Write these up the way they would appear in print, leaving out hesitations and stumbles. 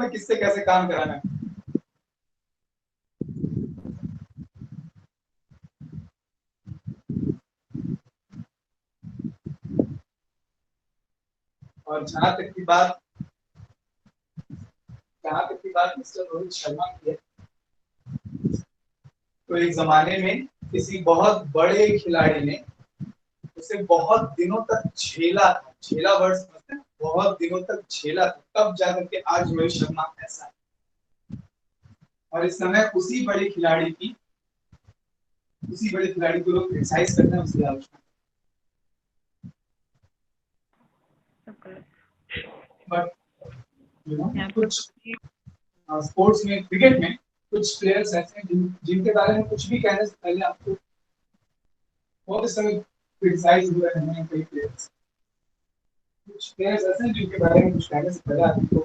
में किससे कैसे काम कराना है। और जहां तक की बात मिस्टर रोहित शर्मा की है, तो एक जमाने में किसी बहुत बड़े खिलाड़ी ने उसे बहुत दिनों तक झेला था। झेला वर्ड समझते हैं, बहुत दिनों तक झेला था, तब जाकर के आज रोहित शर्मा ऐसा है। और इस समय उसी बड़े खिलाड़ी को लोग क्रिटिसाइज करते हैं, उसकी आलोचना। बट कुछ स्पोर्ट्स में, क्रिकेट में कुछ प्लेयर्स ऐसे हैं जिनके बारे में कुछ भी कहने से पहले आपको बहुत समय क्रिटिसाइज हुए हैं। कई प्लेयर्स, कुछ प्लेयर्स ऐसे हैं जिनके बारे में कुछ कहने से पहले आपको,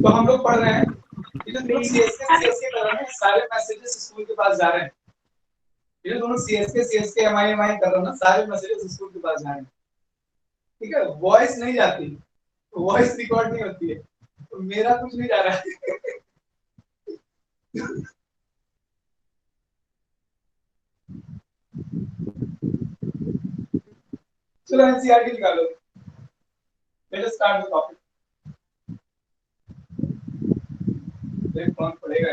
तो हम लोग पढ़ रहे हैं, सीएसके कर रहे हैं, सारे मैसेजेस स्कूल के पास जा रहे हैं। ये दोनों सीएसके एमआई कर रहे हैं ना, सारे मैसेजेस स्कूल के पास जा रहे हैं। ठीक है, वॉइस नहीं जाती, वॉइस रिकॉर्ड नहीं होती है, तो मेरा कुछ नहीं जा रहा है। चलो एनसीईआरटी निकालो, लेट्स स्टार्ट द टॉपिक। कौन पढ़ेगा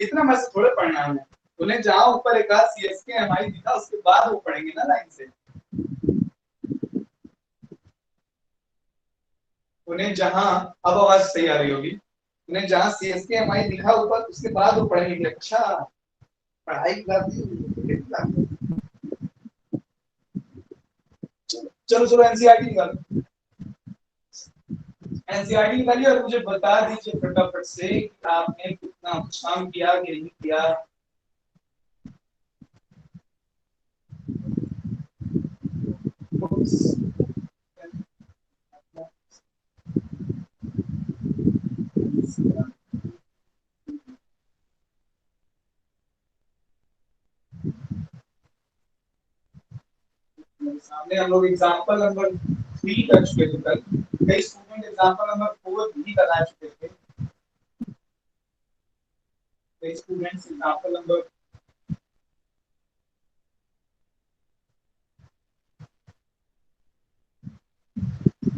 इतना मैसेज थोड़े पढ़ना है उन्हें। जहां ऊपर एक सीएसके एमआई दिखा उसके बाद वो पढ़ेंगे ना लाइन से। उन्हें जहां, अब आवाज सही आ रही होगी, उन्हें जहां सीएसके एमआई दिखा ऊपर उसके बाद वो पढ़ेंगे। अच्छा पढ़ाई करती, चलो चलो एनसीईआरटी निकालो, एनसीईआरटी निकालिए और मुझे बता दीजिए फटाफट से कि आपने कितना काम किया कि नहीं किया। सामने हम लोग एग्जांपल नंबर 3 कर चुके थे कल। कई स्टूडेंट एग्जांपल नंबर 4 भी करा चुके थे। कई स्टूडेंट्स एग्जांपल नंबर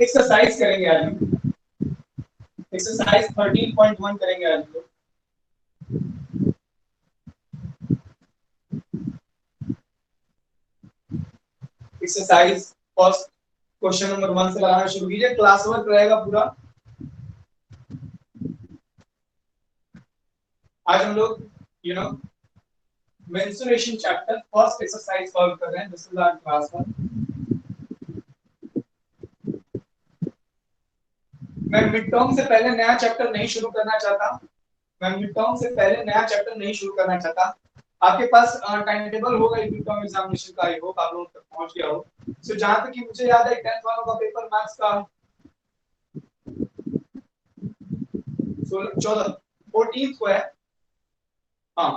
एक्सरसाइज करेंगे आज हम। एक्सरसाइज 13.1 करेंगे आज हम। एक्सरसाइज फर्स्ट क्वेश्चन नंबर 1 से लगाना शुरू कीजिए। क्लास वर्क रहेगा पूरा। आज हम लोग menstruation chapter first exercise solve कर रहे हैं। This is our class work. मैं मिड टर्म से पहले नया चैप्टर नहीं शुरू करना चाहता। आपके पास टाइम टेबल होगा मिड टर्म एग्जामिनेशन का, आई होप आप लोगों तक पहुंच गया हो। सो जहां तक कि मुझे याद है 10th वालों का पेपर मैथ्स का 14th को है। हाँ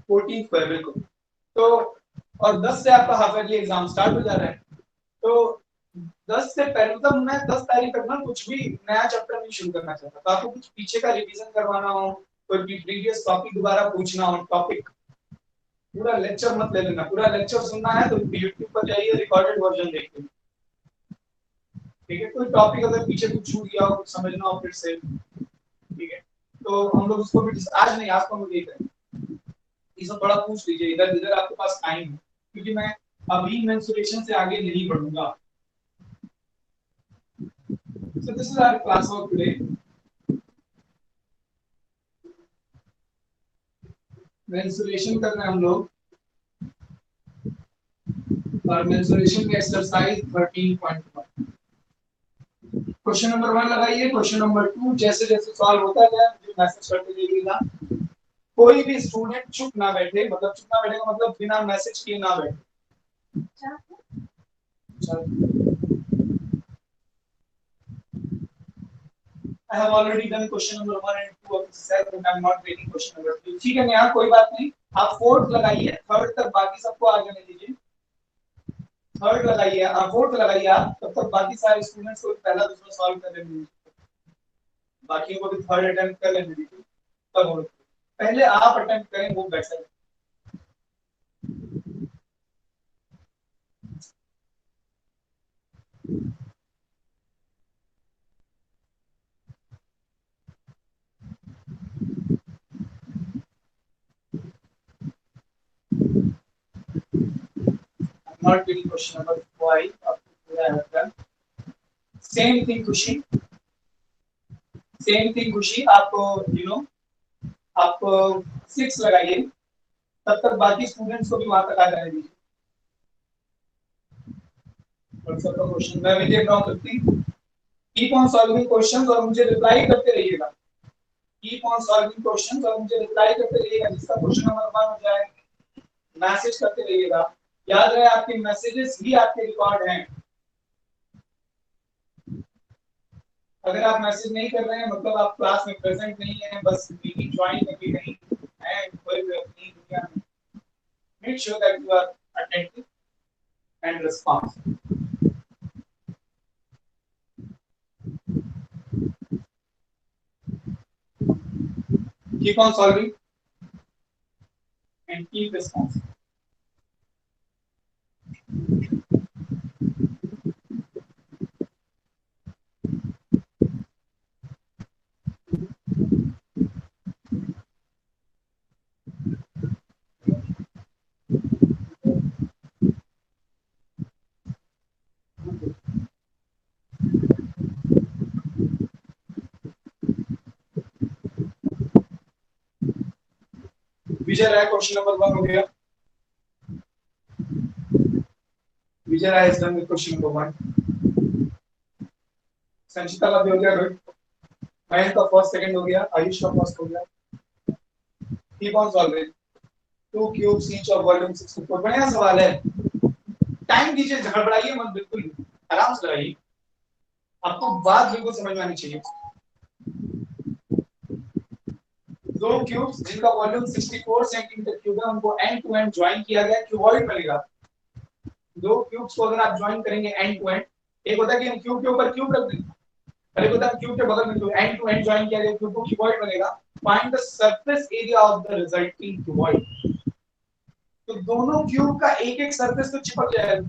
14th को है बिल्कुल। तो और 10 से आपका हाफ ईयरली एग्जाम स्टार्ट हो जा रहा है। तो 10 से पहले, मतलब मैं 10 तारीख तक ना कुछ भी नया चैप्टर नहीं शुरू करना चाहता। तो आपको कुछ पीछे का रिवीजन करवाना हो, कोई प्रीवियस टॉपिक दोबारा पूछना हो, टॉपिक पूरा लेक्चर मत ले लेना। पूरा लेक्चर सुनना है तो YouTube पर जाइए, रिकॉर्डेड वर्जन देखिए। ठीक है, कोई टॉपिक अगर पीछे कुछ छूट गया हो, कुछ समझना हो फिर से, ठीक है, तो हम लोग उसको भी आज नहीं, आज तो हम देख रहे हैं, इसको थोड़ा पूछ लीजिए इधर इधर आपके पास टाइम है, क्योंकि मैं अभी मेंस्ट्रुएशन से आगे नहीं बढ़ूंगा। So this is our class work today. Menstruation कर रहे हैं हम लोग, और मेंस्ट्रुएशन में एक्सरसाइज 13.1। क्वेश्चन नंबर 1 लगाइए। क्वेश्चन नंबर 2 जैसे जैसे सॉल्व होता जाए मुझे मैसेज करते जाइएगा। कोई भी स्टूडेंट चुप ना बैठे, मतलब चुप ना बैठे का मतलब बिना मैसेज किए ना बैठे। I have already done question number 1 and 2 of this set, and I am not waiting question number 3. ठीक है यहाँ कोई बात नहीं, आप 4th लगाइए, 3rd तक बाकी सबको आ जाने दीजिए। थर्ड लगाइए, फोर्थ लगाइए आप, तब तक बाकी सारे स्टूडेंट्स को पहला दूसरा सॉल्व कर लेने दीजिए, बाकी को भी थर्ड अटेम्प्ट कर लेने दीजिए, तब और पहले आप अटेम्प्ट करें वो बेटर है। Not getting question number 5 up to I have done. Same thing खुशी, सेम थिंग खुशी, आप यू नो आप 6 लगाइए, तब तक बाकी स्टूडेंट्स को भी वहां तक आ जाने दीजिए। व्हाट्सएप का क्वेश्चन मैं भी देख रहा हूँ, कीप ऑन सॉल्विंग क्वेश्चंस और मुझे रिप्लाई करते रहिएगा, कीप ऑन सॉल्विंग क्वेश्चंस और मुझे रिप्लाई करते रहिएगा, जिसका क्वेश्चन नंबर 1 हो जाए मैसेज करते रहिएगा। याद रहे आपके मैसेजेस ही आपके रिकॉर्ड हैं, अगर आप मैसेज नहीं कर रहे हैं मतलब आप क्लास में प्रेजेंट नहीं है, बस मीटिंग ज्वाइन करके नहीं है कोई भी अपनी दुनिया में, make sure that you are attentive and responsive. Keep on solving and keep responsive. Vijay Rai question number 1 हो गया, Vijay Rai is done with question number 1। Sanchita का भी हो गया, गुड। मयंक का फर्स्ट सेकंड हो गया, आयुष का फर्स्ट हो गया। Keep on solving 2 cubes each of volume 64। बढ़िया सवाल है, टाइम दीजिए, घबराइए मत, बिल्कुल आराम से लगाइए, आपको बात बिल्कुल समझ में आनी चाहिए। 2 क्यूब्स जिनका वॉल्यूम 64 सेंटीमीटर क्यूब है, उनको एंड टू एंड ज्वाइन किया गया, क्यूबॉइड बनेगा। 2 क्यूब्स को अगर आप ज्वाइन करेंगे एंड टू एंड, एक होता है कि हम क्यूब के ऊपर क्यूब रख देंगे, और एक होता है क्यूब के बगल में, तो एंड टू एंड ज्वाइन किया गया क्यूब को क्यूबॉइड बनेगा। Find the surface area of the resulting cuboid. तो दोनों क्यूब का एक एक सरफेस तो चिपक जाएगा,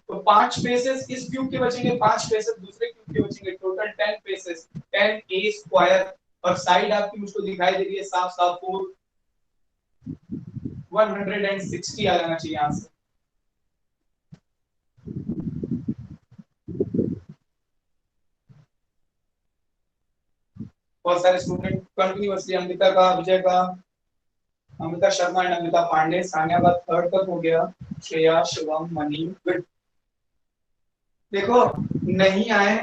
तो 5 फेसेस इस क्यूब के बचेंगे, 5 फेसेस दूसरे क्यूब के बचेंगे, टोटल 10 फेसेस, 10 a स्क्वायर, और साइड आपकी मुझको दिखाई दे रही है साफ साफ 160 आ जाना चाहिए यहां से। बहुत सारे स्टूडेंट कंटिन्यूअसली, अमृता का, विजय का, अमृता शर्मा एंड अमृता पांडे, सानिया का थर्ड तक हो गया, श्रेया, शिवम, मनी, गुड। देखो नहीं आए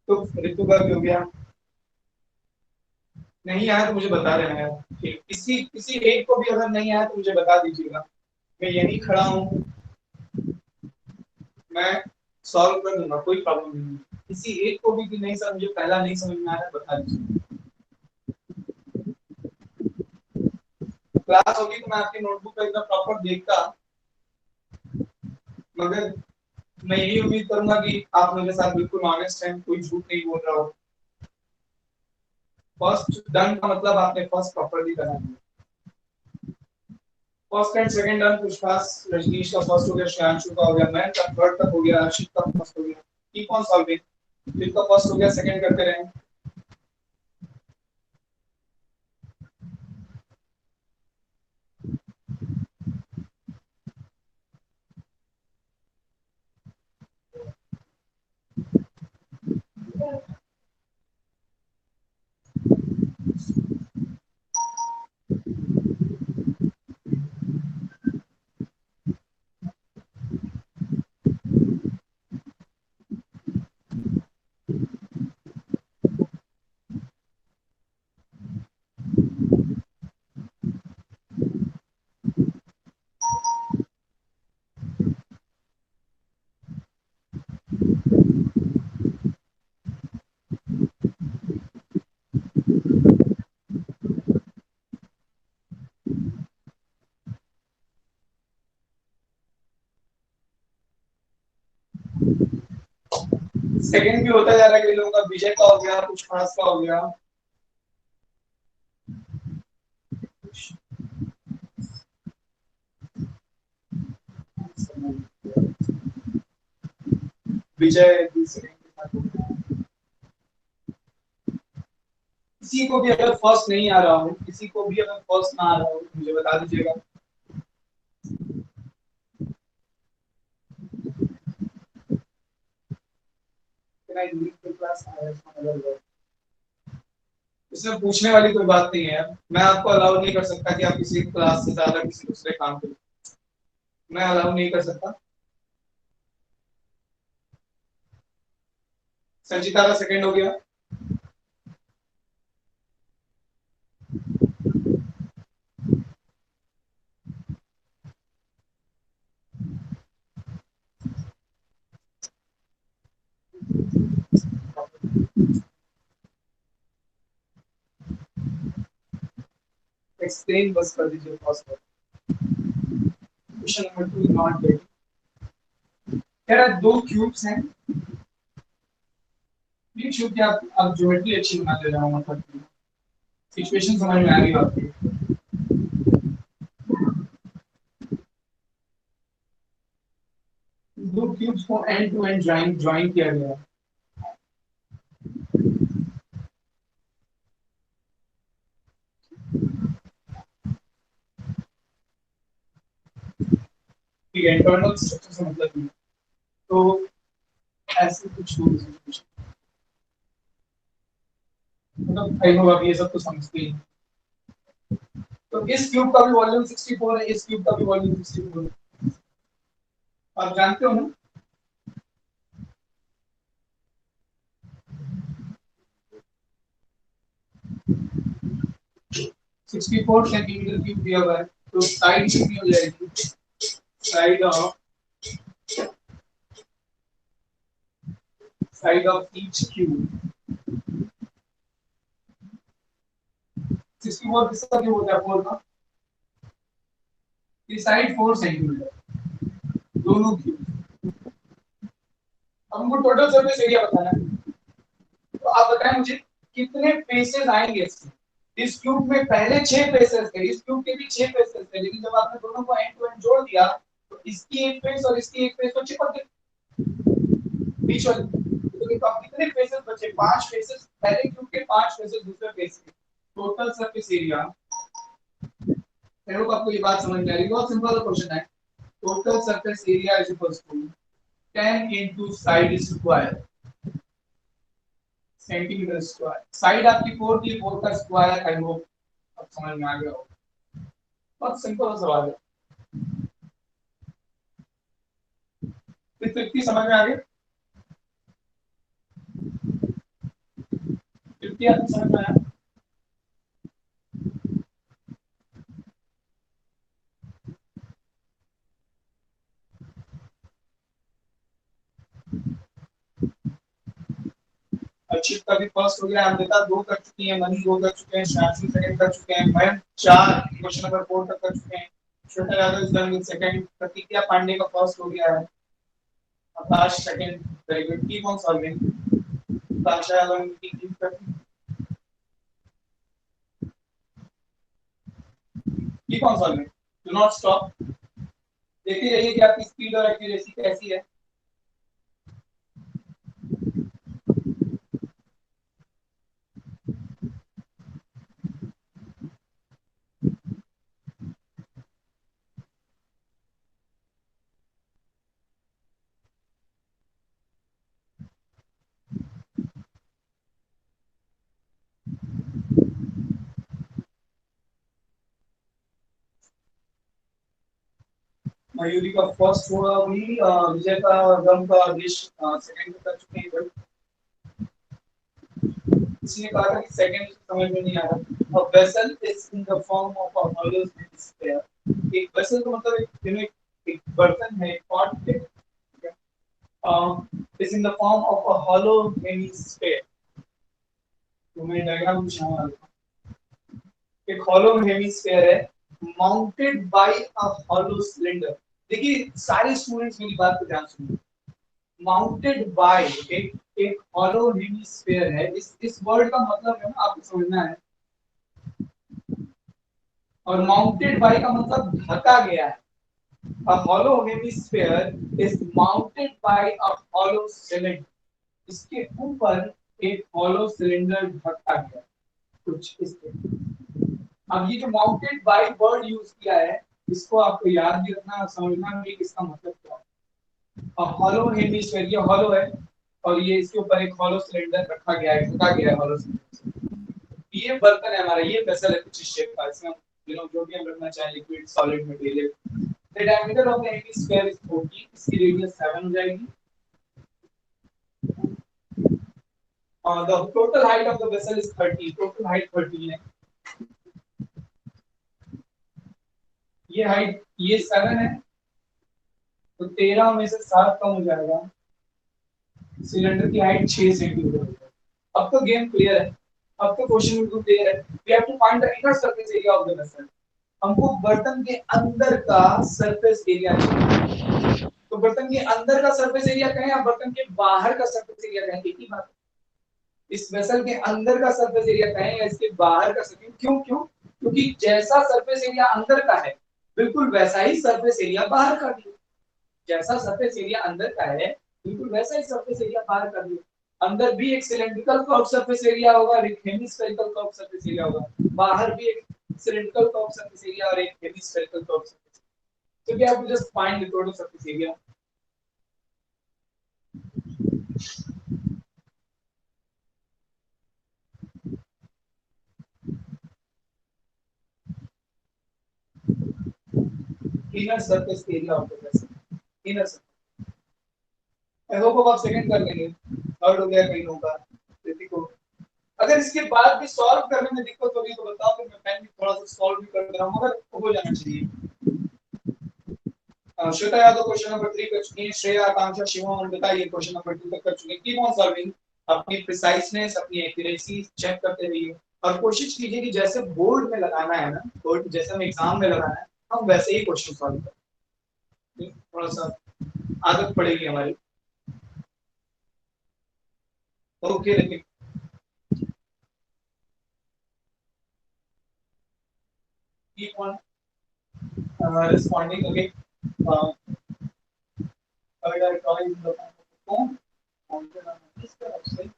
तो ऋतु का भी हो गया, नहीं आया तो मुझे बता देना यार, ठीक, किसी एक को भी अगर नहीं आया तो मुझे बता दीजिएगा, मैं यहीं खड़ा हूँ, मैं सॉल्व कर दूंगा, कोई प्रॉब्लम नहीं है। किसी एक को भी नहीं सर मुझे पहला नहीं समझ में आया, बता दीजिए। क्लास होगी तो मैं आपकी नोटबुक का एकदम प्रॉपर देखता, मगर मैं यही उम्मीद करूंगा कि आप मेरे साथ बिल्कुल ऑनेस्ट हैं, कोई झूठ नहीं बोल रहा हो। फर्स्ट डन का मतलब आपने फर्स्ट प्रॉपर्ली करना है। First and second done, Pushpas Rajneesh का फर्स्ट हो गया, श्रेयांशु का हो गया, मैं का थर्ड तक हो गया, अर्शित का फर्स्ट हो गया। कीप ऑन सॉल्विंग, जिनका फर्स्ट हो गया सेकंड करते रहें। सेकंड भी होता जा रहा है कई लोगों का, विजय का हो गया, कुछ खास का हो गया। विजय भी सेकंड के साथ हो गया। किसी को भी अगर फर्स्ट नहीं आ रहा हो, किसी को भी अगर फर्स्ट ना आ रहा हो मुझे बता दीजिएगा। इसमें पूछने वाली कोई बात नहीं है। मैं आपको अलाउ नहीं कर सकता कि आप किसी क्लास से ज्यादा किसी दूसरे काम करें। मैं अलाउ नहीं कर सकता। संचिता का सेकंड हो गया। एक्सप्लेन बस कर दीजिए first. Question number 2 not that. कह रहा है दो क्यूब्स हैं। ये क्यूब क्या आप ज्योमेट्री अच्छी बना ले रहा हूं, मतलब सिचुएशन समझ में आ रही है आपकी। दो क्यूब्स को एंड टू एंड ज्वाइन किया गया है। ठीक है, इंटरनल स्ट्रक्चर से मतलब नहीं। तो ऐसे कुछ मतलब आई होप आप ये सब तो समझते ही। तो इस क्यूब का भी वॉल्यूम 64 है, इस क्यूब का भी वॉल्यूम 64 है। आप जानते हो ना। 64 सेंटीमीटर क्यूब दिया हुआ है, तो साइड कितनी हो जाएगी? साइड ऑफ ईच क्यूब 64 किसका क्यूब होता है? 4 का। ये साइड 4 सेंटीमीटर दोनों क्यूब। अब हमको टोटल सरफेस एरिया बताना है। तो आप बताएं मुझे कितने फेसेस आएंगे इसमें। इस क्यूब में पहले 6 फेसेस थे, इस क्यूब के भी 6 फेसेस थे, लेकिन जब आपने दोनों को एंड टू एंड जोड़ दिया तो इसकी एक फेस और इसकी एक फेस तो चिपक गई बीच वाली। तो अब कितने फेसेस बचे? 5 फेसेस पहले क्यूब के, 5 फेसेस दूसरे फेस के। Total surface area, I hope आपको ये बात समझ में आ रही है। बहुत सिंपल क्वेश्चन है। Total surface area is equals to 10 into side square centimetre square. Side आपकी 4 की, 4 का स्क्वायर। आई होप अब समझ में आ गया हो। बहुत सिंपल सवाल है। 50 समझ में आ गया? 50 आपको समझ में आया? अर्चित का भी फर्स्ट हो गया, अमृता 2 कर चुकी है, मनी 2 कर चुके हैं, शांति सेकंड कर चुके हैं, मैं 4 क्वेश्चन नंबर 4 तक कर चुके हैं। Shweta Yadav is done with second, Pratigya Pandey का फर्स्ट हो गया है, Akash second. Very good, keep on solving. Asha Yadav की टीम करती, keep on solving, do not stop. देखते रहिए कि आपकी स्पीड और एक्यूरेसी कैसी है। मयूरी का फर्स्ट हुआ अभी, विजय का, गम का, आदेश सेकंड कर चुके हैं। किसी ने कहा था कि सेकंड समझ में नहीं आ रहा। A vessel is in the form of a hollow sphere। एक vessel का मतलब एक बर्तन है, एक पॉट है, ठीक है? is in the form of a hollow hemisphere। तो मैं डायग्राम पूछूंगा। एक hollow hemisphere है, mounted by a hollow cylinder। देखिए सारे स्टूडेंट्स मेरी बात को ध्यान सुनिए। माउंटेड बाय एक हॉलो हेमिस्फीयर है। इस वर्ड का मतलब है ना आपको समझना है। और माउंटेड बाय का मतलब ढका गया है। A hollow hemisphere is mounted by a hollow cylinder. इसके ऊपर एक hollow cylinder ढका गया है कुछ इस तरह। अब ये जो mounted by word यूज किया है इसको आपको याद भी रखना, समझना भी इसका मतलब क्या है। A hollow hemisphere, ये hollow है और ये इसके ऊपर एक hollow cylinder रखा गया है, ढका गया है hollow cylinder। ये बर्तन है हमारा, ये वेसल है कुछ इस शेप का, इसमें जो भी हम रखना चाहें liquid solid material. The diameter of the hemisphere is 40, इसकी रेडियस 7 हो जाएगी। The total height of the vessel is 30, total height 30 है। ये हाइट ये 7 है तो 13 में से 7 कम हो जाएगा। सिलेंडर की हाइट 6 सेंटीमीटर हो जाएगी। अब तो गेम क्लियर है, अब तो क्वेश्चन बिल्कुल क्लियर है। We have to find the inner surface area of the vessel। हमको बर्तन के अंदर का सरफेस एरिया चाहिए। तो बर्तन के अंदर का सरफेस एरिया कहें या बर्तन के बाहर का सरफेस एरिया कहें, एक ही बात है। इस वेसल के अंदर का सरफेस एरिया कहें या इसके बाहर का सरफेस, क्यों क्यों क्योंकि जैसा सरफेस एरिया अंदर का है बिल्कुल वैसा ही सरफेस एरिया बाहर का भी है। जैसा सरफेस एरिया अंदर का है बिल्कुल वैसा ही सरफेस एरिया बाहर का भी है। अंदर भी एक सिलेंड्रिकल कर्व सरफेस एरिया होगा और एक हेमिस्फेरिकल कर्व सरफेस एरिया होगा। बाहर भी एक सिलेंड्रिकल कर्व सरफेस एरिया और एक हेमिस्फेरिकल कर्व सरफेस एरिया। तो we have to just find the total surface area. Inner surface area of the vessel, inner surface. I hope आप second कर लेंगे, थर्ड हो गया कहीं होगा देखो। अगर इसके बाद भी सॉल्व करने में दिक्कत होगी तो बताओ, फिर मैं पेन भी थोड़ा सा सॉल्व भी कर दे रहा हूं, मगर हो जाना चाहिए। श्वेता यादव क्वेश्चन नंबर 3 कर चुकी है, श्रेया आकांक्षा शिवा अमृता ये क्वेश्चन नंबर 2 तक कर चुके हैं। कीप ऑन सॉल्विंग, अपनी प्रिसाइजनेस अपनी एक्यूरेसी चेक करते रहिए और कोशिश कीजिए कि जैसे बोर्ड में लगाना है ना, बोर्ड जैसे हम एग्जाम में लगाना है हम वैसे ही क्वेश्चन सॉल्व करें। थोड़ा सा आदत पड़ेगी हमारी। ओके लेकिन keep on responding again. Uh, third I try in the phone. Mounted on this website.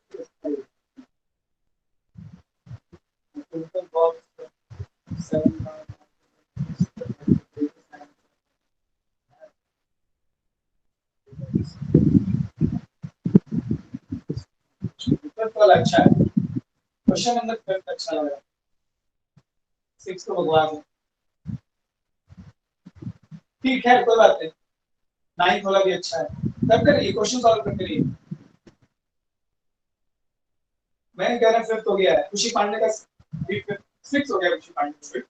Total box 7. वाला अच्छा है। क्वेश्चन नंबर 5 अच्छा लग रहा है। 6 तो बकवास है। ठीक है कोई बात नहीं। 9 वाला भी अच्छा है। तब करिए क्वेश्चन सॉल्व करके करिए। मैं कह रहा हूं 5th हो गया है। खुशी पांडे का 6 हो गया। खुशी पांडे का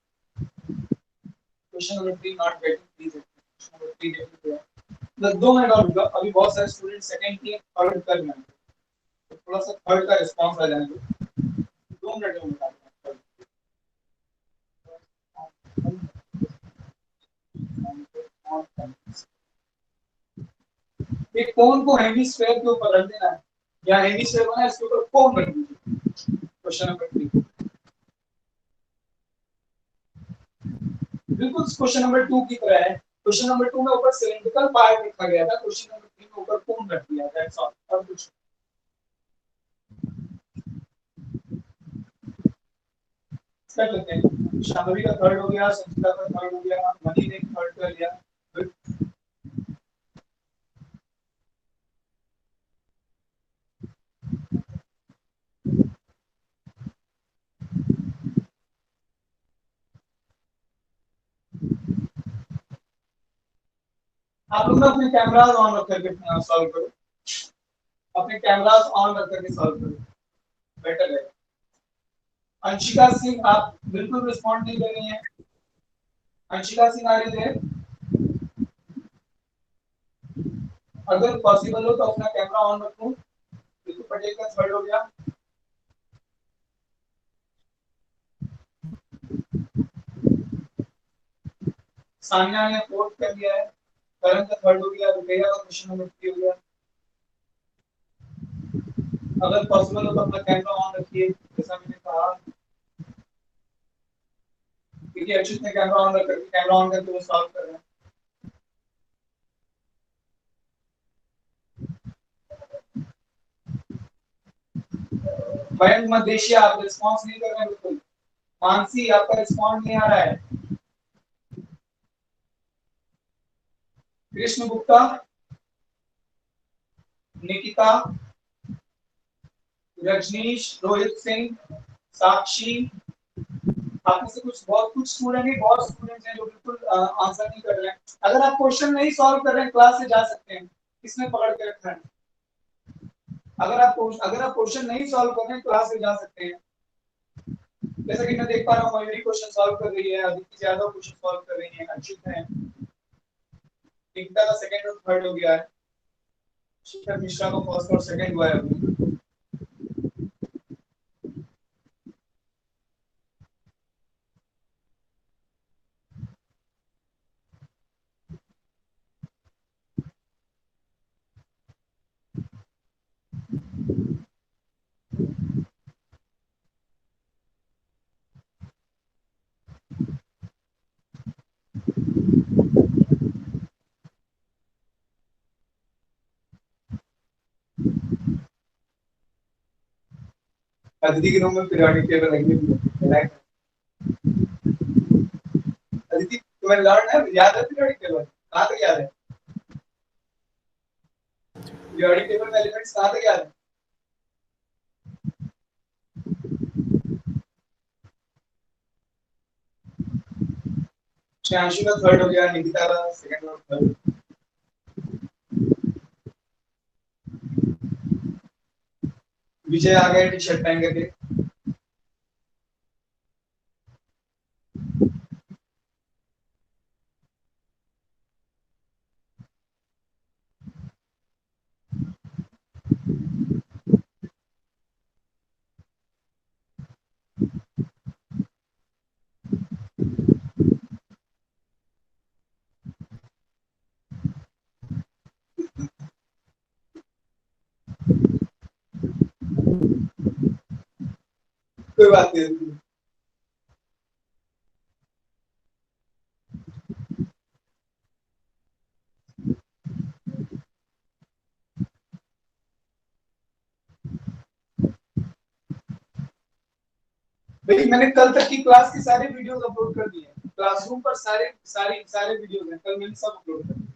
question number 3 not getting please. Question number 3 getting बस 2 मिनट और रुका। अभी बहुत सारे स्टूडेंट सेकंड की थर्ड कर रहे हैं, तो थोड़ा सा थर्ड का रिस्पांस आ जाने दो। 2 मिनट में बता दूंगा। एक कोन को हेमिस्फीयर के ऊपर रख देना है या हेमिस्फीयर बना है इसके ऊपर कोन रख दीजिए। क्वेश्चन नंबर 3 बिल्कुल क्वेश्चन नंबर 2 की तरह है। क्वेश्चन नंबर 2 में ऊपर सिलेंड्रिकल पार्ट लिखा गया था, क्वेश्चन नंबर 3 में ऊपर कोन रख दिया, दैट्स ऑल। और कुछ कर लेते हैं। शांभवी का थर्ड हो गया, संचिता का थर्ड हो गया, मनी ने थर्ड कर लिया। आप लोग अपने कैमरास ऑन रख करके सॉल्व करो। अपने कैमरास ऑन रख करके सॉल्व करो, बेटर है। अंशिका सिंह आप बिल्कुल रिस्पॉन्ड नहीं कर रही हैं। अंशिका सिंह आ रही है, अगर पॉसिबल हो तो अपना कैमरा ऑन रखो। बिल्कुल पटेल का थर्ड हो गया। सानिया ने फोर्थ कर लिया है। करण का थर्ड हो गया। रुपया का क्वेश्चन नंबर 3 हो गया। अगर पॉसिबल हो तो अपना कैमरा ऑन रखिए, जैसा मैंने कहा। देखिए अच्युत ने कैमरा ऑन रखा, कैमरा ऑन करके वो सॉल्व कर रहे हैं। मयंक मदेशिया आप रिस्पॉन्स नहीं कर रहे हैं बिल्कुल। मानसी आपका रिस्पॉन्स नहीं आ रहा है। कृष्ण गुप्ता, निकिता, रजनीश, रोहित सिंह, साक्षी, आप में से कुछ स्टूडेंट ही, बहुत स्टूडेंट्स हैं जो बिल्कुल आंसर नहीं कर रहे हैं। अगर आप क्वेश्चन नहीं सॉल्व कर रहे हैं क्लास से जा सकते हैं। किसने पकड़ के रखा है? अगर आप क्वेश्चन नहीं सॉल्व कर रहे हैं क्लास से जा सकते हैं। जैसा कि मैं देख पा रहा हूँ मयूरी क्वेश्चन सॉल्व कर रही है, अदिति यादव क्वेश्चन सॉल्व कर रही है, अंशित है, निकिता का सेकंड और थर्ड हो गया है, शिखर मिश्रा को फर्स्ट और सेकंड हुआ है अभी। अदिति के रूम में पीरियोडिक टेबल है। अदिति तुम्हें लर्न है, याद है पीरियोडिक टेबल? कहाँ तक याद है? पीरियोडिक टेबल में एलिमेंट्स कहाँ तक याद है? श्रेयांशु का थर्ड हो गया, निकिता का सेकंड और थर्ड। विजय आ गए टी शर्ट पहन करके। कोई बात नहीं। भाई मैंने कल तक की क्लास की सारी वीडियोस अपलोड कर दी है क्लासरूम पर, सारे वीडियोस हैं, कल मैंने सब अपलोड कर दिए।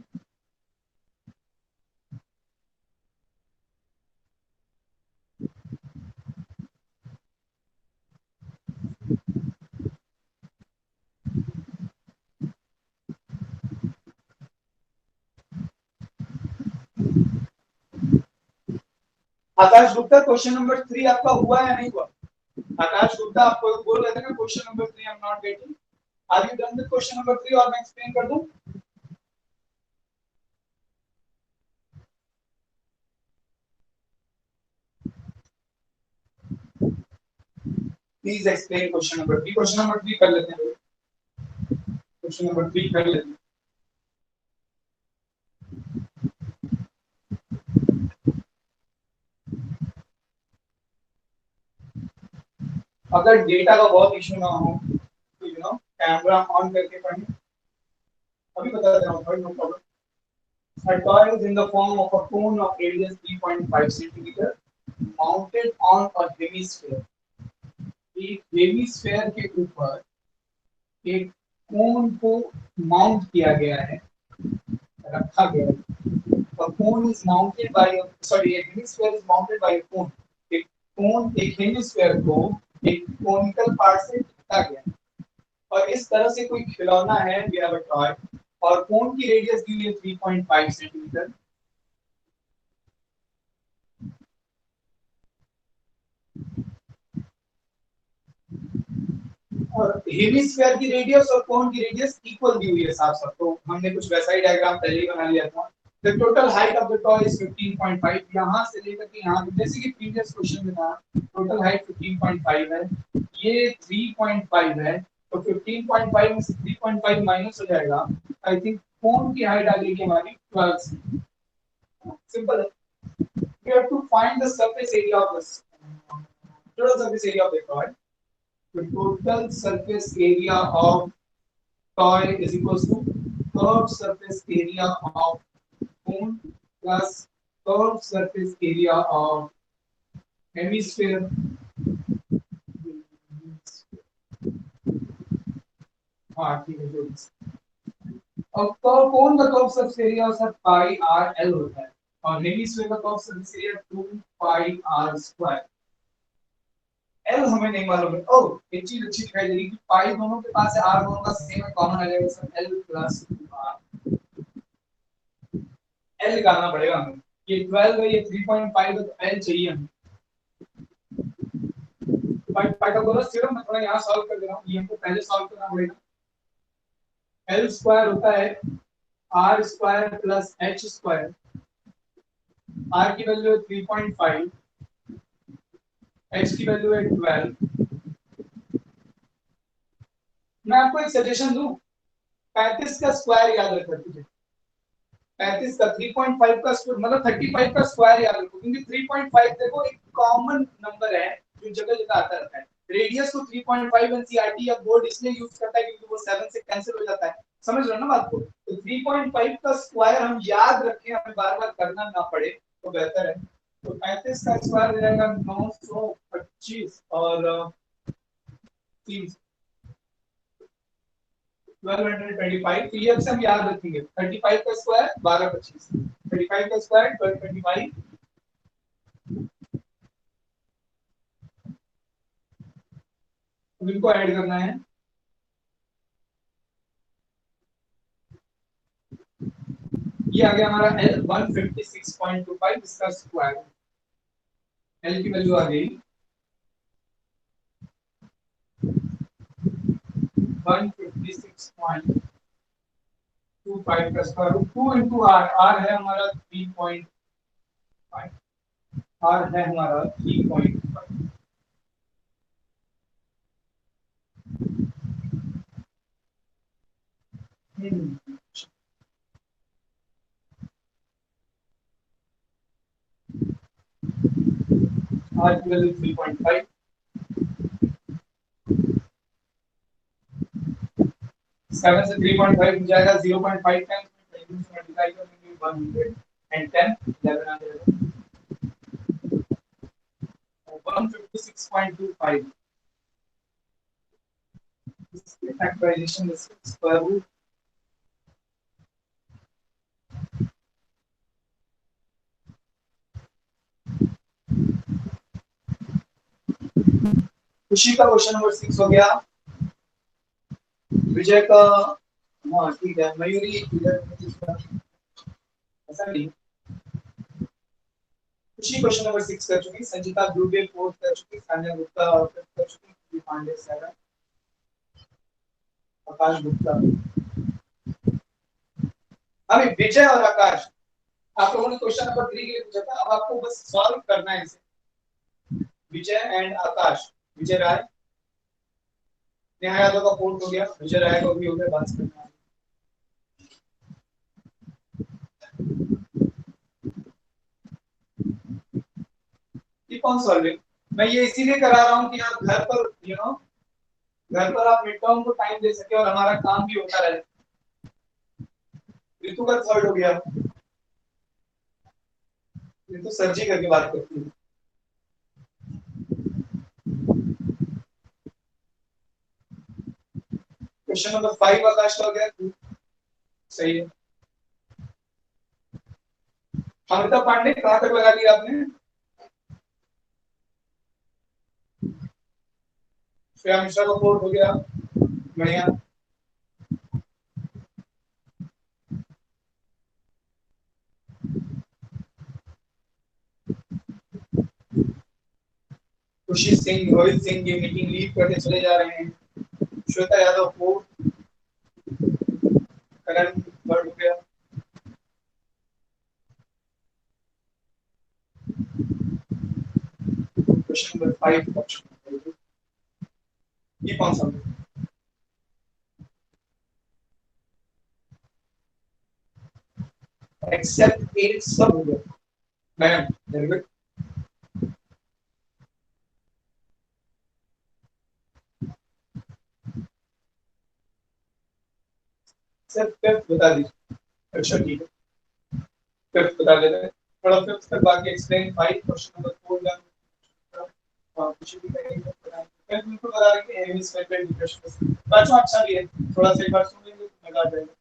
आकाश गुप्ता क्वेश्चन नंबर 3 आपका हुआ या नहीं हुआ? आकाश गुप्ता आपको बोल रहे थे ना question number 3 I am not getting, are you done with question number 3 और मैं एक्सप्लेन कर दूं? Please explain question number 3। Question number 3 कर लेते हैं, क्वेश्चन नंबर 3 कर लेते हैं। अगर डेटा का बहुत इशू ना हो तो कैमरा ऑन करके पढ़ें। अभी बता दे रहा हूँ, no problem. A toy is in the form of a cone of radius 3.5 centimeter mounted on a hemisphere. एक हेमिस्फेयर के ऊपर एक कोन को माउंट किया गया है, रखा गया है। A cone is mounted by a sorry, a hemisphere is mounted by a cone. एक कोन, एक हेमिस्फेयर को एक कोनिकल पार्ट से ढका गया है और इस तरह से कोई खिलौना है, we have a toy, और कोन की रेडियस दी हुई है 3.5 सेंटीमीटर। और हेमिस्फीयर की रेडियस और कोन की रेडियस इक्वल दी हुई है साफ साफ, तो हमने कुछ वैसा ही डायग्राम पहले ही बना लिया था। The total height of the toy is 15.5, यहां से लेकर के यहां, जैसे कि प्रीवियस क्वेश्चन में था टोटल हाइट 15.5 है, ये 3.5 है, तो 15.5 में से 3.5 माइनस हो जाएगा। आई थिंक कोन की हाइट आ जाएगी हमारी 12। सिंपल है। we have to find the surface area of this total surface area of the toy. The total surface area of toy is equals to curved surface area of cone plus curved surface area of hemisphere. हाँ ठीक है जो अब curve cone का curve surface area sir pi R L होता है और hemisphere का curve surface area 2 pi R square L हमें नहीं मालूम है। ओह एक चीज अच्छी दिखाई दे रही है कि पाई दोनों के पास है आर दोनों का सेम है कॉमन आ जाएगा sir L plus R L निकालना पड़ेगा हमें ये 12 है ये 3.5 है तो एल चाहिए हमें पाइथागोरस थ्योरम मैं थोड़ा यहाँ सॉल्व कर दे रहा हूँ ये हमको पहले सॉल्व करना पड़ेगा एल स्क्वायर होता है R square plus H square R की वैल्यू है 3.5 एच की वैल्यू है 12 मैं आपको एक सजेशन दूं 35 का स्क्वायर याद रखना तुझे 35 का 3.5 का स्क्वायर मतलब 35 का स्क्वायर याद रखो क्योंकि 3.5 देखो एक कॉमन नंबर है जो जगह जगह आता रहता है रेडियस को 3.5 एनसीईआरटी या बोर्ड इसलिए यूज करता है क्योंकि वो 7 से कैंसिल हो जाता है समझ रहे हो ना बात को तो 3.5 का स्क्वायर हम याद रखें हमें बार-बार करना ना पड़े तो बेहतर है तो 35 का स्क्वायर हो जाएगा 925 और 3 1225 तो ये अब से हम याद रखेंगे 35 का स्क्वायर 1225 35 का स्क्वायर 1225 अब इनको ऐड करना है ये आ गया हमारा L 156.25 इसका स्क्वायर L की वैल्यू आ गई 156.25 का square root 2 into r r है हमारा 3.5 r है हमारा 3.5 r की वैल्यू 3.5 7 से 3.5 हो जाएगा 0.5 टाइम्स में मल्टीप्लाई करेंगे 110 11 आ जाएगा 156.25 इसके फैक्टराइजेशन स्क्वायर रूट खुशी का क्वेश्चन नंबर 6 हो गया विजय का हाँ ठीक है मयूरी इधर ऐसा नहीं खुशी क्वेश्चन नंबर 6 कर चुकी संजीता दुबे 4 कर चुकी सान्या गुप्ता कर चुकी पांडे 7 आकाश गुप्ता अभी विजय और आकाश आप लोगों ने क्वेश्चन नंबर 3 के लिए पूछा था अब आपको बस सॉल्व करना है इसे विजय एंड आकाश विजय राय नेहा यादव का फोन हो गया विजय राय को भी हो गया बात करना है कीप ऑन सॉल्विंग मैं ये इसीलिए करा रहा हूँ कि आप घर पर घर पर आप मिड टर्म को टाइम दे सके और हमारा काम भी होता रहे ऋतु का थर्ड हो गया ऋतु सर जी करके बात करती है क्वेश्चन नंबर 5 आकाश का हो गया सही है अमिता पांडे कहां तक लगा दिया आपने श्रेया मिश्रा का फोर्थ हो गया बढ़िया खुशी सिंह रोहित सिंह ये मीटिंग लीड करके चले जा रहे हैं श्वेता यादव फोर्थ करण थर्ड हो गया क्वेश्चन नंबर 5 ये कौन सा एक्सेप्ट 8 सब हो गया ma'am very good. Sir fifth बता दीजिए। अच्छा ठीक है, फिफ्थ बता देते हैं। थोड़ा फिफ्थ तक बाकी explain five question number four done. कुछ भी करेंगे फिफ्थ बिल्कुल बता देंगे एम इज स्पेशल डिप्रेशन। पांचवा अच्छा भी है, थोड़ा सा एक बार सुन लेंगे तो मजा आ जाएगा।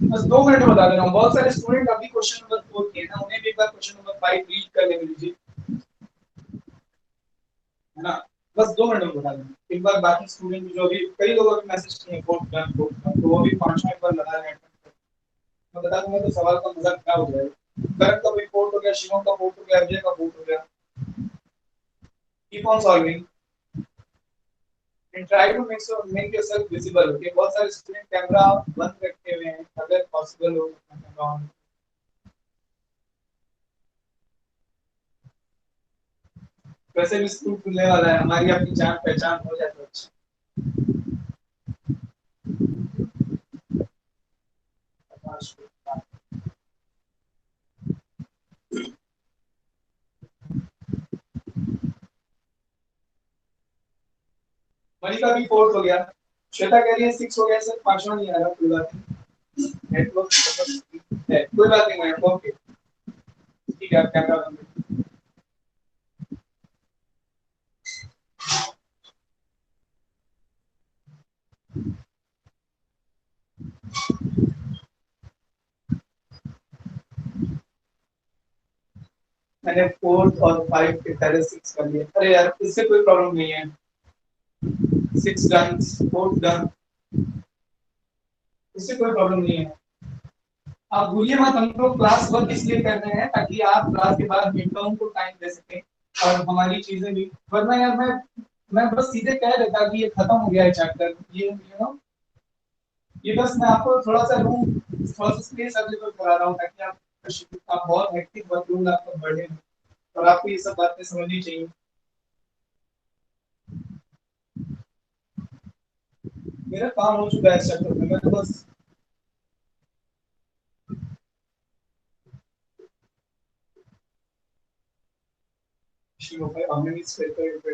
बस 2 मिनट में बता दे रहा हूँ। बहुत सारे स्टूडेंट अभी क्वेश्चन नंबर फोर किए ना, उन्हें भी एक बार क्वेश्चन नंबर फाइव रीड कर लेने दीजिए, है ना। बस 2 मिनट में बता देंगे एक बार। बाकी स्टूडेंट जो अभी कई लोगों ने मैसेज किए फोर्थ डन फोर्थ डन, तो वो भी पांचवा एक बार लगा रहे हैं। मैं बता दूंगा तो सवाल का मजा क्या हो जाएगा। करण का भी फोर्थ हो गया, शिवम का फोर्थ हो गया, अजय का फोर्थ हो गया। Keep on solving and try to make yourself visible. Okay, बहुत सारे स्टूडेंट कैमरा बंद रखे हुए हैं, अगर पॉसिबल हो कैमरा ऑन। वैसे भी स्कूल खुलने वाला है, हमारी अपनी जान पहचान हो जाए तो अच्छा। मणि का भी फोर्थ हो गया। श्वेता कह रही है सिक्स हो गया सर, पांचवा नहीं आ रहा। कोई बात नहीं, नेटवर्क है, कोई बात नहीं मैम। ओके ठीक है, आप कैमरा बंद करिए। मैंने फोर्थ और फाइव के पहले सिक्स कर लिया। अरे यार इससे कोई प्रॉब्लम नहीं है। सिक्स डन, फोर्थ डन, इससे कोई प्रॉब्लम नहीं है। आप भूलिए मत, हम लोग क्लास वर्क इसलिए कर रहे हैं ताकि आप क्लास के बाद मिड टर्म को टाइम दे सकें और हमारी चीजें भी। वरना यार मैं बस सीधे कह देता कि ये खत्म हो गया है चैप्टर, ये यू नो ये बस मैं आपको थोड़ा सा रूम, थोड़ा सा स्पेस अवेलेबल करा रहा हूँ ताकि आप बहुत हेक्टिक वर्कलोड आपका बढ़े और आपको ये सब बातें समझनी चाहिए। मेरा काम हो चुका है इस चैप्टर में, मैं तो बस शुरू है हमने इस पेपर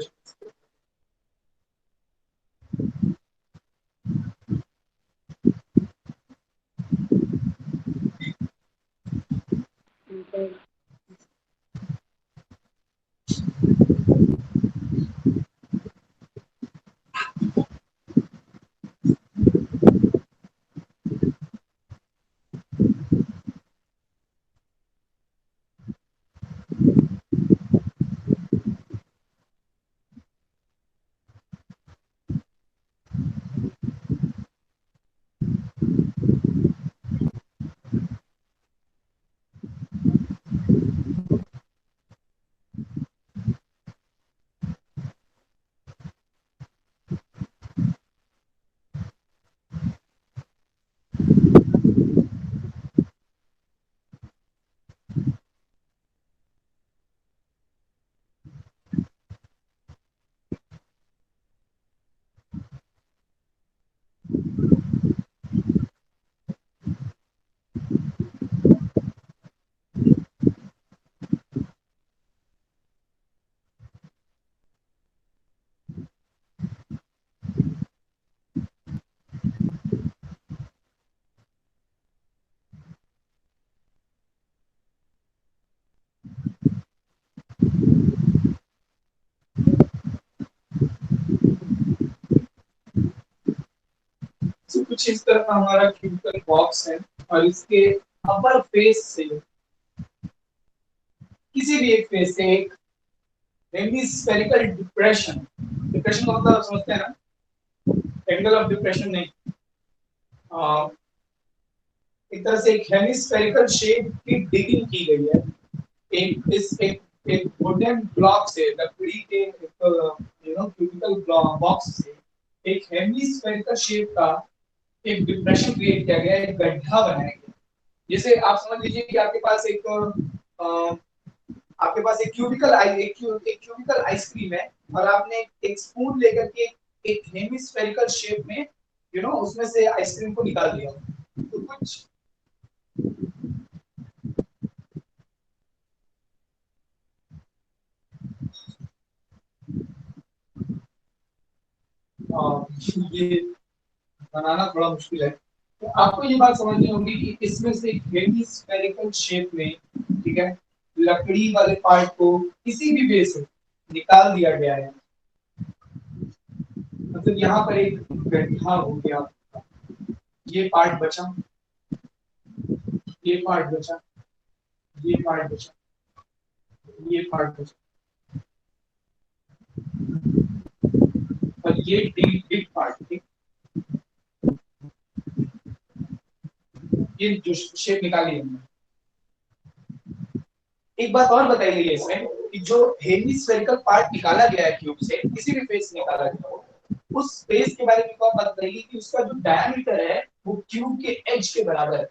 तो कुछ इस तरह का हमारा क्यूबिकल बॉक्स है और इसके अपर फेस से किसी भी एक फेस से एक हेमिस्फेरिकल डिप्रेशन, डिप्रेशन का मतलब समझते हैं ना, एंगल ऑफ डिप्रेशन नहीं, आ, एक तरह से एक हेमिस्फेरिकल शेप की डिगिंग की गई है। एक वुडन ब्लॉक से, लकड़ी के क्यूबिकल बॉक्स से एक हेमिस्फेरिकल शेप का एक डिप्रेशन क्रिएट किया गया, एक गड्ढा बनाया गया। जैसे आप समझ लीजिए कि आपके पास एक आपके पास एक क्यूबिकल आइसक्रीम है और आपने एक स्पून लेकर के एक हेमिस्फेरिकल शेप में उसमें से आइसक्रीम को निकाल दिया, तो कुछ ये बनाना थोड़ा मुश्किल है। तो आपको ये बात समझनी होगी कि इसमें से हेमिस्फेरिकल शेप में, ठीक है, लकड़ी वाले पार्ट को किसी भी वे से निकाल दिया गया है। मतलब यहाँ पर एक गड्ढा हो गया, ये पार्ट बचा, ये पार्ट बचा, ये पार्ट बचा, ये पार्ट बचा, और ये बिग पार्ट, ठीक, ये जो शेप निकाली हमने। एक बात और बताई गई है इसमें कि जो हेमिस्फेरिकल पार्ट निकाला गया है क्यूब से, किसी भी फेस से निकाला गया हो, उस फेस के बारे में बात बताइए कि उसका जो डायमीटर है वो क्यूब के एज के बराबर है।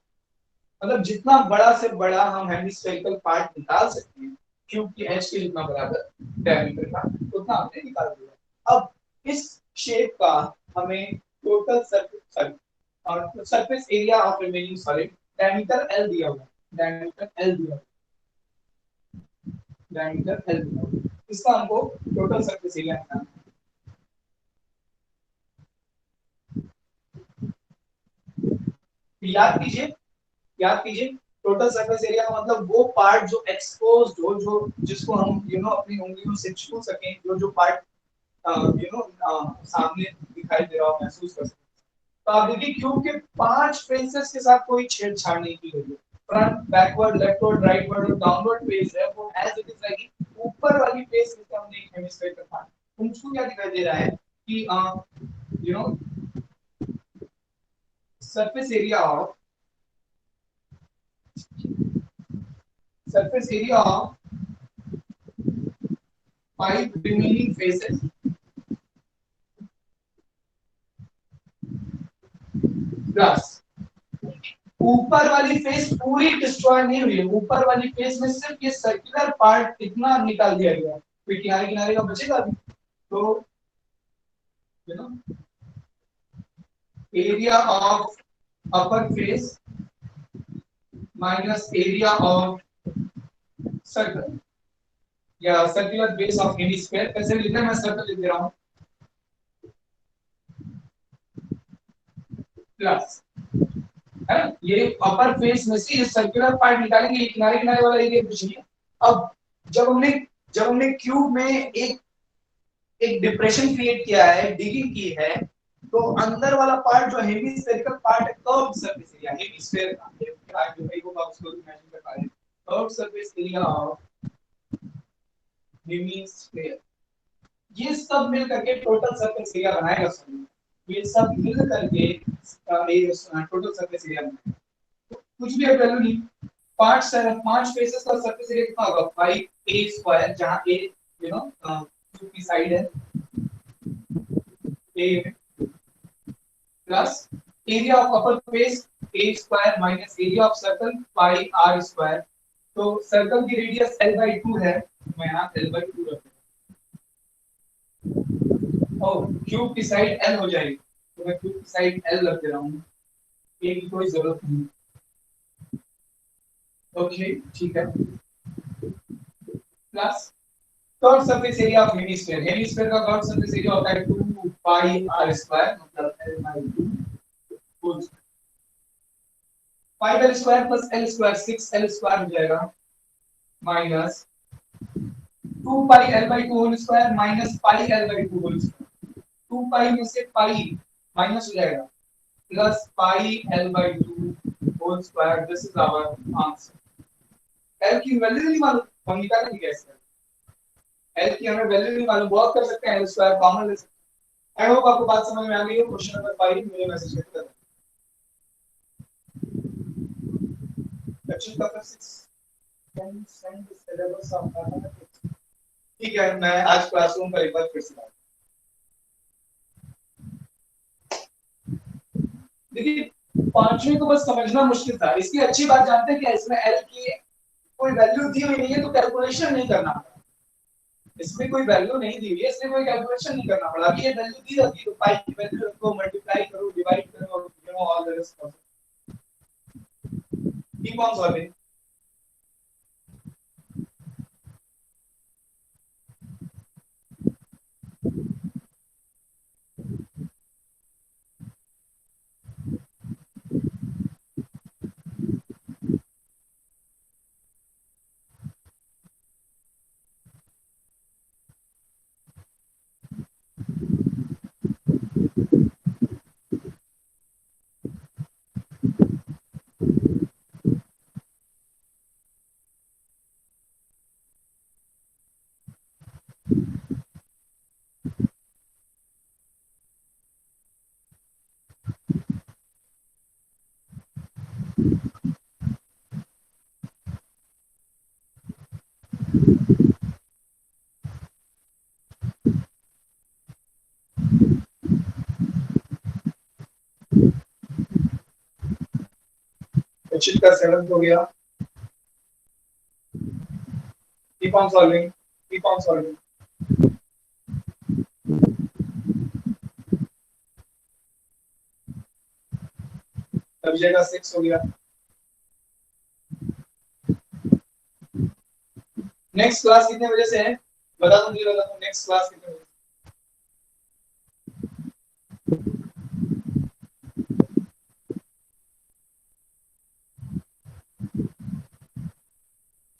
मतलब जितना बड़ा से बड़ा हम हेमिस्फेरिकल पार्ट निकाल सकते हैं क्यूब के एज के जितना बराबर डायमीटर का, उतना हमने निकाल दिया। अब इस शेप का हमें total surface area of remaining solid diameter L दिया हुआ है, डायमीटर एल दिया हुआ है, डायमीटर एल दिया हुआ है। इसका हमको टोटल सरफेस एरिया निकालना है। याद कीजिए टोटल सरफेस एरिया का मतलब वो पार्ट जो एक्सपोज्ड हो, जो जिसको हम अपनी उंगलियों से छू सकें, जो पार्ट सामने दिखाई दे रहा हो, महसूस कर सकते। तो आप देखिए क्यूब के 5 फेसेस के साथ कोई छेड़छाड़ नहीं की गई है। फ्रंट, बैकवर्ड, लेफ्टवर्ड, राइटवर्ड और डाउनवर्ड फेस है वो एज इट इज रहेगी। ऊपर वाली फेस में हमने एक हेमिस्फीयर का पार्ट, उसको क्या दिखाई दे रहा है कि you know surface area of five remaining faces plus ऊपर वाली फेस पूरी डिस्ट्रॉय नहीं हुई है, ऊपर वाली फेस में सिर्फ ये सर्कुलर पार्ट कितना निकाल दिया गया, फिर किनारे किनारे का बचेगा अभी। तो area of upper face minus area of circle या सर्कुलर बेस ऑफ हेमिस्फीयर, कैसे लिखना है मैं सर्कल लिख दे रहा हूं, प्लस है ना, ये अपर फेस में से ये सर्कुलर पार्ट निकालेंगे, ये किनारे किनारे वाला एरिया कुछ नहीं है। अब जब हमने क्यूब में एक डिप्रेशन क्रिएट किया है, डिगिंग की है, तो अंदर वाला पार्ट जो हेमिस्फेरिकल पार्ट है, कर्व्ड सरफेस एरिया हेमिस्फीयर का, जो है वो आप उसको इमेजिन कर पा रहे हैं, curved surface area of hemisphere, ये सब मिल करके टोटल सरफेस एरिया बनाएगा सर। ये सब मिल करके टोटल सरफेस एरिया बनाएगा। तो कुछ भी वैल्यू नहीं, पांच फेसेस का सरफेस एरिया कितना होगा, 5a² जहां a की साइड है a plus area of upper face a² minus area of circle pi r²। तो सर्कल की रेडियस l/2 है, मैं यहां l/2 रख और क्यूब की साइड l हो जाएगी, तो मैं क्यूब की साइड l रख दे रहा हूं, a की कोई जरूरत नहीं। ओके ठीक है, plus curve surface area of hemisphere, hemisphere का कर्व सरफेस एरिया होता है 2 पाई r² मतलब l/2 whole 5l² plus l² 6l² हो जाएगा minus 2 pi l/2 whole square minus pi l/2 whole square, 2 pi में से पाई माइनस हो जाएगा plus pi l/2 whole square. This is our answer. l की वैल्यू नहीं मालूम, हम निकालेंगे कैसे, l की हमें वैल्यू नहीं मालूम, वर्क कर सकते हैं l² कॉमन ले सकते हैं। आई होप आपको बात समझ में आ गई है। क्वेश्चन नंबर 5 मुझे मैसेज करके question number 6 can send the syllabus of mathematics. ठीक है, मैं आज क्लासरूम पर एक बार फिर से देखिए, पांचवी को बस समझना मुश्किल था। इसकी अच्छी बात जानते हैं क्या, इसमें एल की कोई वैल्यू दी हुई नहीं है तो कैलकुलेशन नहीं करना पड़ा, इसमें कोई वैल्यू नहीं दी हुई है इसलिए कोई कैलकुलेशन नहीं करना पड़ा। अभी ये वैल्यू दी जाती है तो पाई की वैल्यू रखो, मल्टीप्लाई करो, डिवाइड करो, you know all the rest of it. Keep on solving. Question का 7 हो गया। Keep on solving, keep on solving. Abhijay का 6 हो गया। नेक्स्ट क्लास कितने बजे से है बता दूं, मुझे बता दूं नेक्स्ट क्लास कितने बजे?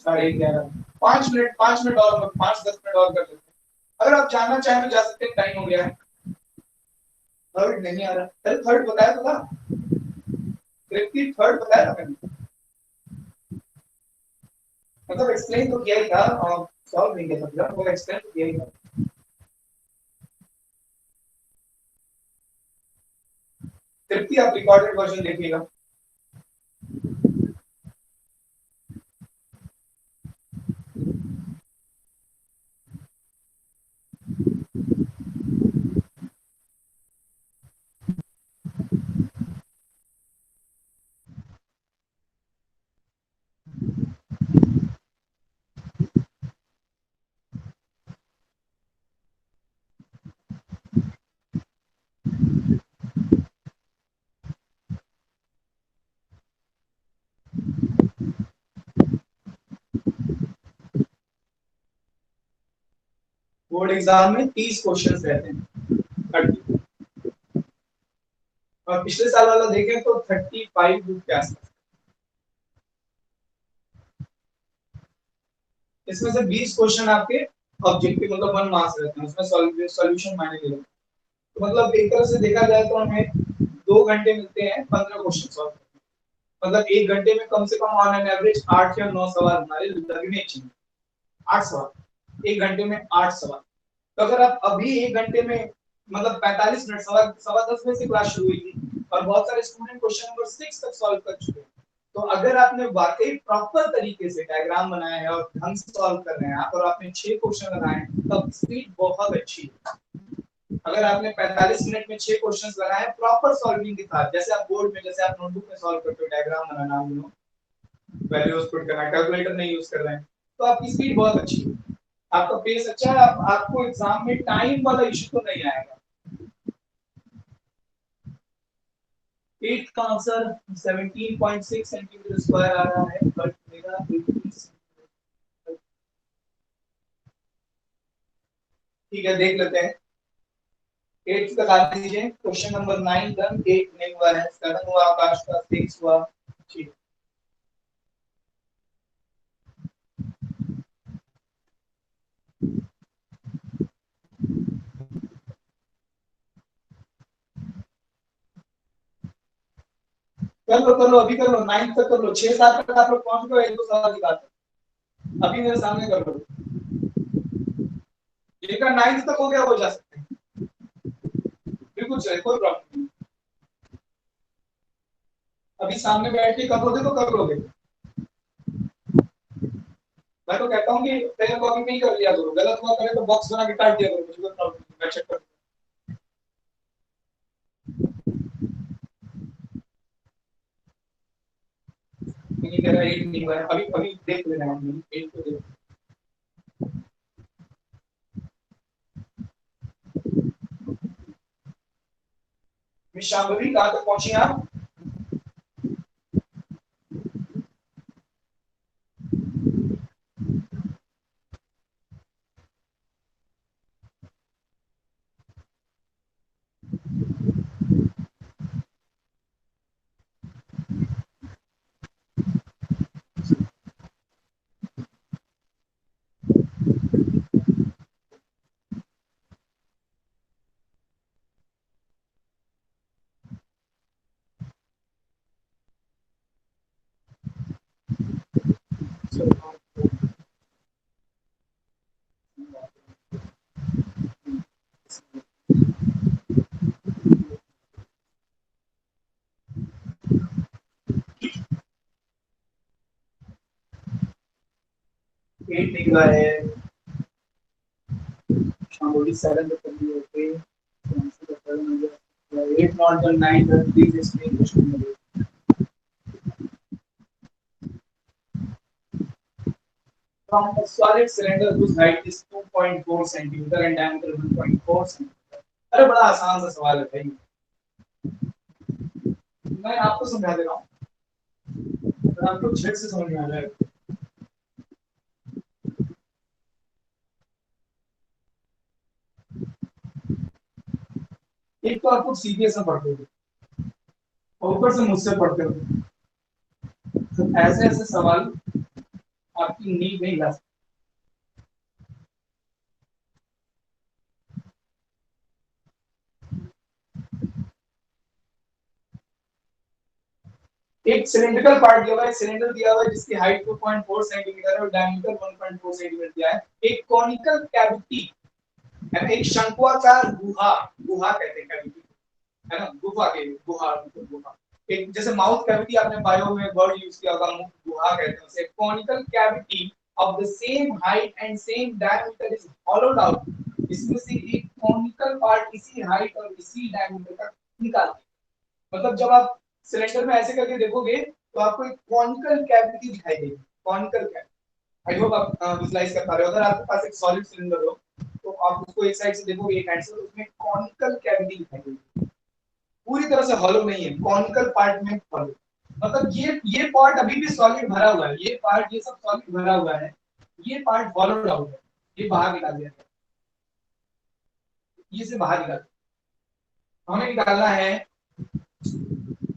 11:30। 5 मिनट, 5 मिनट और, 5-10 मिनट और कर लेते हैं। अगर आप जानना चाहें तो जा सकते हैं, टाइम हो गया है। थर्ड नहीं आ रहा, अरे थर्ड बताया तो था, तृप्ति थर्ड बताया था मैंने, मतलब एक्सप्लेन तो किया ही था और सॉल्व नहीं किया था, वो एक्सप्लेन तो किया ही था। तृप्ति आप रिकॉर्डेड वर्जन देखिएगा। बोर्ड एग्जाम में 30 क्वेश्चंस रहते हैं, 30। और पिछले साल वाला देखें तो 35 बुक के आसपास। इसमें से 20 क्वेश्चन आपके ऑब्जेक्टिव मतलब 1 मार्क्स रहते हैं, उसमें सॉल्यूशन मायने नहीं रखते। तो मतलब एक तरह से देखा जाए तो हमें 2 घंटे मिलते हैं 15 क्वेश्चन सॉल्व करने, मतलब 1 घंटे में कम से कम ऑन एन एवरेज 8 या 9 सवाल हमारे लगने चाहिए। 8 सवाल 1 घंटे में, 8 सवाल। तो अगर आप अभी 1 घंटे में मतलब 45 मिनट, सवा 10 में से क्लास शुरू हुई थी और बहुत सारे स्टूडेंट क्वेश्चन नंबर 6 तक सॉल्व कर चुके हैं, तो अगर आपने वाकई प्रॉपर तरीके से डायग्राम बनाया है और ढंग से सॉल्व कर रहे हैं आप, और आपने 6 क्वेश्चन लगाए हैं, तब स्पीड बहुत अच्छी है। अगर आपने 45 मिनट में 6 क्वेश्चंस लगाए प्रॉपर सॉल्विंग के साथ, जैसे आप बोर्ड में, जैसे आप नोटबुक में सॉल्व करते हो, diagram banana, you know values put करना, कैलकुलेटर नहीं यूज कर रहे हैं, तो आपकी स्पीड बहुत अच्छी है, आपका पेस अच्छा है, आपको एग्जाम में टाइम वाला इशू तो नहीं आएगा। 8 का आंसर 17.6 सेंटीमीटर स्क्वायर आ रहा है, बट मेरा 18। ठीक है, देख लेते हैं। 8 तक आ दीजिए। क्वेश्चन नंबर 9 डन, 8 नहीं हुआ है, 7 हुआ, आकाश का 6 हुआ। ठीक, कर लो अभी कर लो, 9 तक कर लो, 6-7 तक आप लोग पहुंच गए, एक दो सवाल की बात है, अभी मेरे सामने कर लो। जिनका 9 तक हो गया वो जा सकते हैं, बिल्कुल सही, कोई प्रॉब्लम नहीं। अभी सामने बैठ के कर लोगे तो कर लोगे। मैं तो कहता हूँ कि पेन कॉपी में ही कर लिया करो, गलत हुआ करे तो बॉक्स बना के काट दिया करो, मुझे कोई प्रॉब्लम नहीं, मैं चेक कर। नहीं कह रहा 8 नहीं हुआ है, अभी अभी देख लेना हम 8 को देख। मिस शांभवी कहाँ तक पहुंची आप? एट निकला है, शांभवी 7 तक कर दिए। Okay, at not the 9 the 3 is question. From a solid cylinder whose height is 2.4 centimeter and diameter 1.4 centimeter। अरे बड़ा आसान सा सवाल है भाई, मैं आपको समझा दे रहा हूँ, आपको झट से समझ में आ जाएगा। एक तो आपको सीबीएस में पढ़ते हो और ऊपर से मुझसे पढ़ते हो, तो ऐसे ऐसे सवाल आपकी नींद नहीं ला सकते। एक सिलेंड्रिकल पार्ट दिया हुआ है, सिलेंडर दिया हुआ है जिसकी हाइट 2.4 सेंटीमीटर है और डायमीटर 1.4 सेंटीमीटर दिया है। एक कॉनिकल कैविटी है, एक शंक्वाकार गुहा, गुहा कहते हैं कैविटी, है ना, गुफा के गुहा, गुहा। एक जैसे माउथ कैविटी आपने बायो में वर्ड यूज किया होगा, मुख गुहा कहते हैं उसे। Conical cavity of the same height and same diameter is होलोड out. इसमें से एक कॉनिकल पार्ट इसी हाइट और इसी डायमीटर का निकाल, मतलब जब आप सिलेंडर में ऐसे करके देखोगे तो आपको एक कॉनिकल कैविटी दिखाई देगी। कॉनिकल कैविटी, आई होप आप विजुलाइज कर पा रहे हो। अगर आपके पास एक सॉलिड सिलेंडर हो तो आप उसको एक साइड से देखोगे, एक हैंड से, तो उसमें कॉनिकल कैविटी दिखाई देगी, पूरी तरह से हॉलो नहीं है, कॉनिकल पार्ट में हॉलो। मतलब ये पार्ट अभी भी सॉलिड भरा हुआ है, ये पार्ट, ये सब सॉलिड भरा हुआ है, ये पार्ट हॉलोड आउट है, ये बाहर निकाल दिया, ये से बाहर निकाल, हमें निकालना है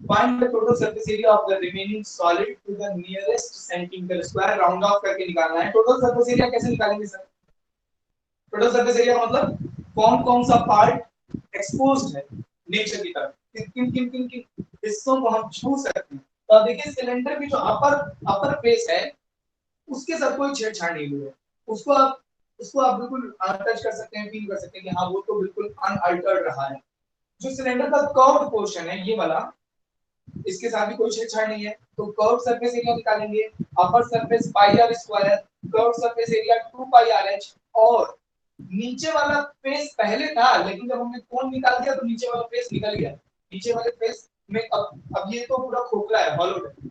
find the total surface area of the remaining solid to the nearest centimeter square, round off करके निकालना है। total surface area कैसे निकालेंगे सर? total surface area मतलब कौन कौन सा पार्ट एक्सपोज्ड है नेचर की तरफ, किन किन किन किन हिस्सों को हम छू सकते हैं। तो देखिए सिलेंडर की जो अपर फेस है उसके साथ कोई छेड़छाड़ नहीं हुई है, उसको आप बिल्कुल टच कर सकते हैं, फील कर सकते हैं कि हाँ वो तो बिल्कुल अनअल्टर्ड रहा है। जो सिलेंडर का कर्व्ड पोर्शन है ये वाला, इसके साथ भी कोई छेड़छाड़ नहीं है, तो कर्व सरफेस एरिया निकालेंगे। Upper surface pi R square, curve surface area 2 pi R H, और नीचे वाला फेस पहले था लेकिन जब हमने कोण निकाल दिया तो नीचे वाला फेस निकल गया। नीचे वाले फेस में अब ये तो पूरा खोखला है, हॉलो है,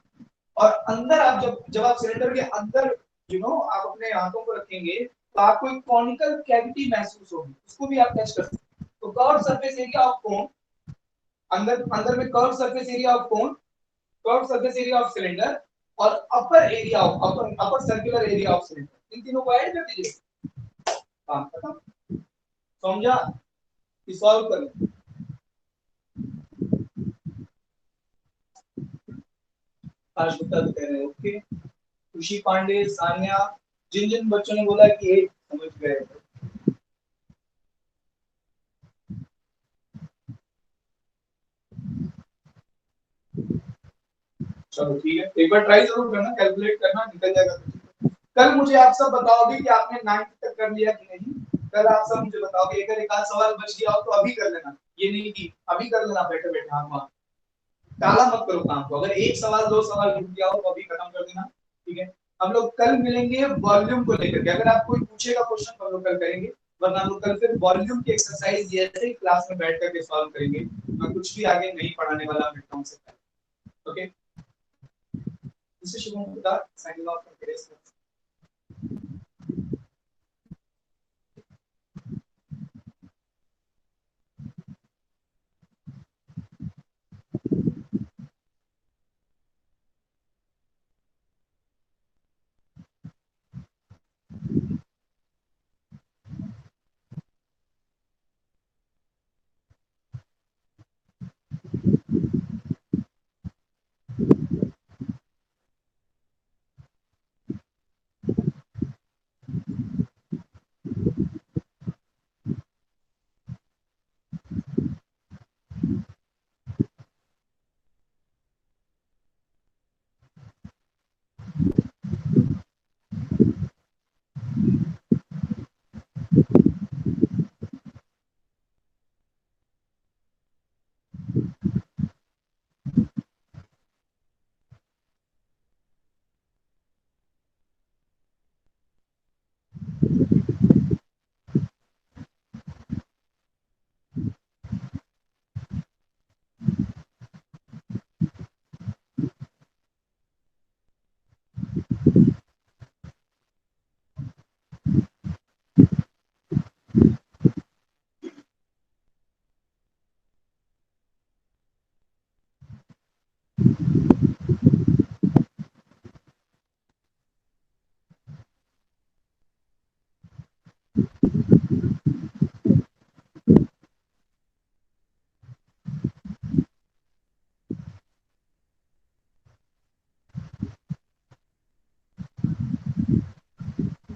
और अंदर आप जब आप सिलेंडर के अंदर आप अपने हाथों को रखेंगे तो आपको एक कॉनिकल कैविटी महसूस होगी, उसको भी आप टच कर सकते हैं। तो curve surface area of cone, अंदर अंदर में curve surface area of cone, curve surface area of cylinder, और upper area of upper circular area of cylinder, इन तीनों को ऐड कर दीजिए, काम खत्म। समझा? सॉल्व करें। आज गुप्ता तो कह रहे हैं ओके, खुशी पांडे, सान्या, जिन जिन बच्चों ने बोला कि 8 समझ गए, चलो ठीक है, एक बार ट्राई जरूर करना, कैलकुलेट करना, निकल जाएगा। कल मुझे आप सब बताओगे कि आपने 9th तक कर लिया कि नहीं। कल आप सब मुझे बताओगे, अगर एक आध सवाल बच गया हो तो अभी कर लेना, ये नहीं कि अभी कर लेना बैठे बैठे, हाँ वहाँ टाला मत करो काम को। अगर एक सवाल दो सवाल रुक गया हो तो अभी खत्म कर देना, ठीक है। हम लोग कल मिलेंगे वॉल्यूम को लेकर के, अगर आप कोई पूछेगा क्वेश्चन तो हम लोग कल करेंगे, वरना हम लोग कल फिर वॉल्यूम की एक्सरसाइज जैसे ही क्लास में बैठ करके सॉल्व करेंगे। मैं कुछ भी आगे नहीं पढ़ाने वाला, मिलता हूं से, okay. This is Shubham Gupta signing off from today's class.